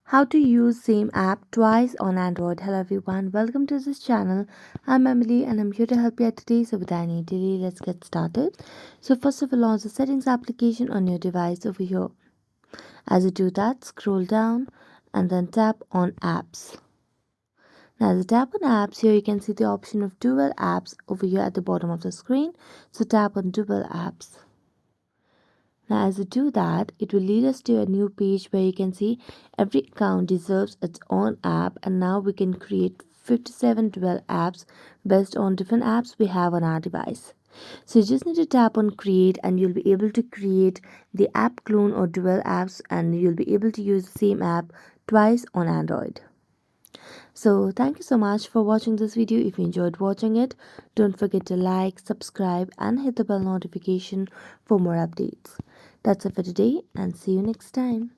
How to use same app twice on Android. Hello everyone, welcome to this channel. I'm Emily and I'm here to help you out today. So without any delay, let's get started. So first of all, launch the settings application on your device over here. As you do that, scroll down and then tap on apps. Now as you tap on apps, here you can see the option of dual apps over here at the bottom of the screen. So tap on dual apps. Now as you do that, it will lead us to a new page where you can see every account deserves its own app, and now we can create 57 dual apps based on different apps we have on our device. So you just need to tap on create and you'll be able to create the app clone or dual apps, and you'll be able to use the same app twice on Android. So thank you so much for watching this video. If you enjoyed watching it, don't forget to like, subscribe and hit the bell notification for more updates. That's it for today and see you next time.